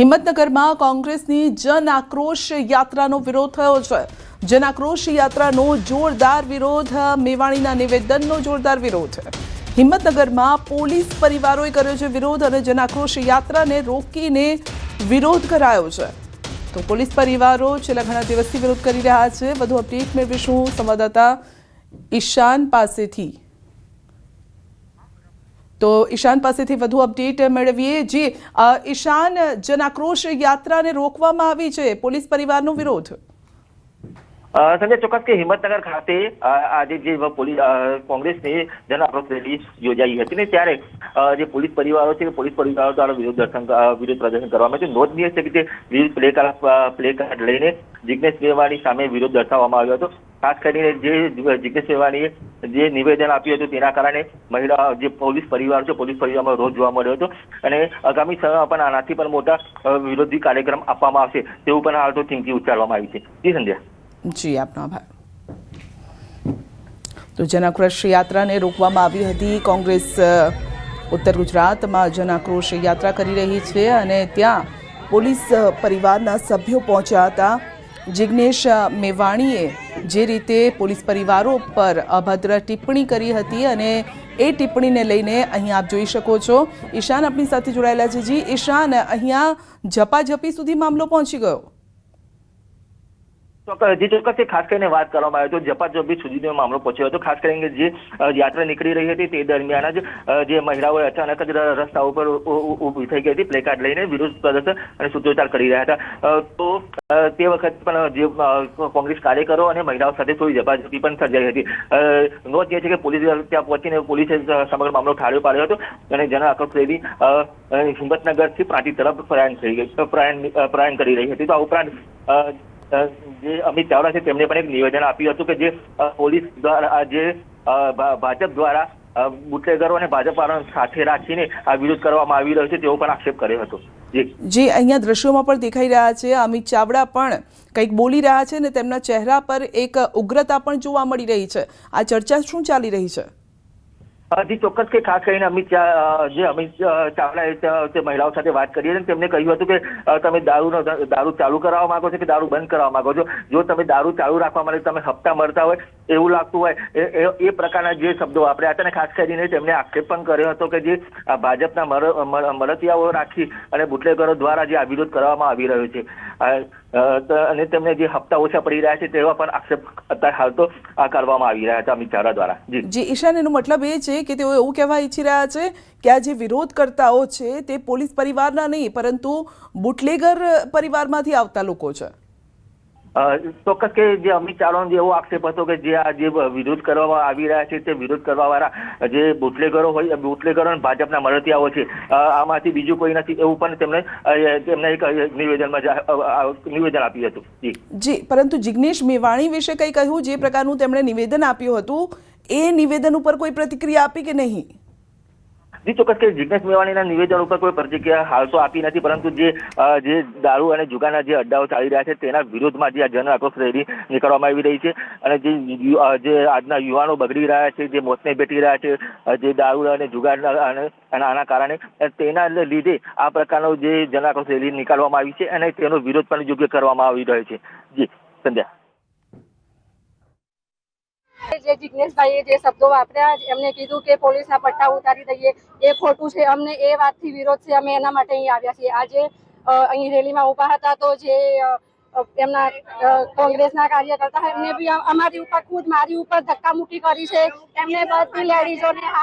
હિંમતનગરમાં કોંગ્રેસની જન આક્રોશ યાત્રાનો વિરોધ થયો છે। જન આક્રોશ યાત્રાનો જોરદાર વિરોધ, મેવાણીના નિવેદનનો જોરદાર વિરોધ। હિંમતનગરમાં પોલીસ પરિવારોએ કર્યો છે વિરોધ અને જન આક્રોશ યાત્રાને રોકીને વિરોધ કરાયો છે। તો પોલીસ પરિવારો છેલ્લા ઘણા દિવસથી વિરોધ કરી રહ્યા છે। વધુ અપડેટ મેળવીશું સંવાદદાતા ઈશાન પાસેથી। तो ईशान पासेथी વધુ અપડેટ મેળવીએ। जी ईशान, जन आक्रोश यात्रा ने रोकवामां आवी छे, पोलीस परिवारनो विरोध। संजय, ચોક્કસ કે હિંમતનગર ખાતે આજે જે કોંગ્રેસની જન આક્રોશ રેલી યોજાઈ હતી ને ત્યારે જે પોલીસ પરિવારો છે પોલીસ પરિવારો દ્વારા વિરોધ પ્રદર્શન કરવામાં આવ્યું। નોંધનીય છે કે તે વિવિધ પ્લે કાર્ડ લઈને જિગ્નેશ મેવાણી સામે વિરોધ દર્શાવવામાં આવ્યો હતો। ખાસ કરીને જે જિગ્નેશ મેવાણીએ જે નિવેદન આપ્યું હતું તેના કારણે મહિલા જે પોલીસ પરિવાર છે પોલીસ પરિવારમાં રોષ જોવા મળ્યો હતો અને આગામી સમયમાં પણ આનાથી પણ મોટા વિરોધી કાર્યક્રમ આપવામાં આવશે તેવું પણ હાલ તો ચીમકી ઉચ્ચારવામાં આવી છે। જી સંધ્યા। जी, आपનો આભાર। તો જન આક્રોશ યાત્રાને રોકવામાં આવી હતી। કોંગ્રેસ ઉત્તર ગુજરાતમાં જન આક્રોશ યાત્રા કરી રહી છે અને ત્યાં પોલીસ પરિવારના સભ્યો પહોંચ્યા હતા। જિગ્નેશ મેવાણીએ જે રીતે પોલીસ પરિવારો પર અભદ્ર ટિપ્પણી કરી હતી અને એ ટિપ્પણીને લઈને અહીં આપ જોઈ શકો છો। ઈશાન આપણી સાથે જોડાયેલા છે। જી ઈશાન, અહીંયા ઝપાઝપી સુધી મામલો પહોંચી ગયો। ચોક્કસ ખાસ કરીને વાત કરવામાં આવે તો ઝપાઝપી સુધીનો મામલો પહોંચ્યો હતો। ખાસ કરીને જે યાત્રા નીકળી રહી હતી તે દરમિયાન જ જે મહિલાઓએ અચાનક જ રસ્તા ઉપર ઊભી થઈ ગઈ હતી પ્લે કાર્ડ લઈને વિરોધ પ્રદર્શન અને સૂત્રોચ્ચાર કરી રહ્યા હતા। તો તે વખતે પણ જે કોંગ્રેસ કાર્યકરો અને મહિલાઓ સાથે થોડી ઝપાઝપી પણ સર્જાઈ હતી। નોંધ એ છે કે પોલીસ ત્યાં પહોંચીને પોલીસે સમગ્ર મામલો ઠાળ્યો પાડ્યો હતો અને જન આક્રોશ રેલી હિંમતનગરથી પ્રાંતિજ તરફ પ્રયાણ કરી રહી હતી। તો આ ઉપરાંત જે અમિત ચાવડા છે તેમણે પણ એક નિવેદન આપ્યું હતું કે જે પોલીસ દ્વારા જે ભાજપ દ્વારા બુટલેગરો અને ભાજપ વાળાને સાથે રાખીને આ વિરોધ કરવામાં આવી રહ્યો છે તેવો પણ આક્ષેપ કર્યો હતો। જી, અહીંયા દ્રશ્યોમાં પણ દેખાઈ રહ્યા છે અમિત ચાવડા પણ કંઈક બોલી રહ્યા છે અને તેમના ચહેરા પર એક ઉગ્રતા પણ જોવા મળી રહી છે। આ ચર્ચા શું ચાલી રહી છે? જી ચોક્કસ કે ખાસ કરીને અમિત ચાવડાએ મહિલાઓ સાથે વાત કરી અને તેમને કહ્યું હતું કે તમે દારૂ ચાલુ કરાવવા માંગો છો કે દારૂ બંધ કરાવવા માંગો છો? જો તમે દારૂ ચાલુ રાખવા માટે તમે હપ્તા મળતા હોય એવું લાગતું હોય એ પ્રકારના જે શબ્દો વાપર્યા હતા અને ખાસ કરીને તેમણે આક્ષેપ પણ કર્યો હતો કે જે ભાજપના મળતિયાઓ રાખી અને બુટલેગરો દ્વારા જે આ વિરોધ કરવામાં આવી રહ્યો છે અને તેમને જે હપ્તા ઓછા પડી રહ્યા છે તેવા પણ આક્ષેપ અત્યારે હાલ તો કરવામાં આવી રહ્યા હતા અમિત ચાવડા દ્વારા। જી ઈશાન, એનો મતલબ એ છે કે તેઓ એવું કહેવા ઈચ્છી રહ્યા છે કે આ જે વિરોધકર્તાઓ છે તે પોલીસ પરિવારના નહીં પરંતુ બુટલેગર પરિવારમાંથી આવતા લોકો છે। ચોક્કસ કે જે અમિત ચાવડાનો એવો આક્ષેપ હતો કે જે આ જે વિરોધ કરવામાં આવી રહ્યા છે તે વિરોધ કરવા વાળા જે બુટલેગરો હોય બુટલેગરો અને ભાજપના મળતિયાઓ છે આમાંથી બીજું કોઈ નથી એવું પણ તેમને એક નિવેદન આપ્યું હતું। જી, પરંતુ જિગ્નેશ મેવાણી વિશે કંઈ કહ્યું? જે પ્રકારનું તેમણે નિવેદન આપ્યું હતું એ નિવેદન ઉપર કોઈ પ્રતિક્રિયા આપી કે નહીં? જી ચોક્કસ કે જિગ્નેશ મેવાણીના નિવેદન ઉપર કોઈ પ્રતિક્રિયા હાલ તો આપી નથી પરંતુ જે દારૂ અને જુગારના જે અડ્ડાઓ ચાલી રહ્યા છે તેના વિરોધમાં જે આ જન આક્રોશ રેલી નીકળવામાં આવી રહી છે અને જે આજના યુવાનો બગડી રહ્યા છે જે મોતને ભેટી રહ્યા છે જે દારૂ અને જુગારના અને આના કારણે તેના લીધે આ પ્રકારનો જે જન આક્રોશ રેલી નીકાળવામાં આવી છે અને તેનો વિરોધ પણ યોગ્ય કરવામાં આવી રહ્યો છે। જી સંધ્યા। જે જિગ્નેશભાઈએ જે શબ્દો વાપર્યા એમને કીધું કે પોલીસના પટ્ટા ઉતારી દઈએ એ ખોટું છે। અમને એ વાતથી વિરોધ છે, અમે એના માટે અહીં આવ્યા છીએ। આજે અહીં રેલીમાં ઊભા હતા તો જે એમના કોંગ્રેસના કાર્યકર્તા એમને બી અમારી ઉપર ખુદ મારી ઉપર ધક્કા મુક્કી કરી છે। એમને બધી લેડીઝોને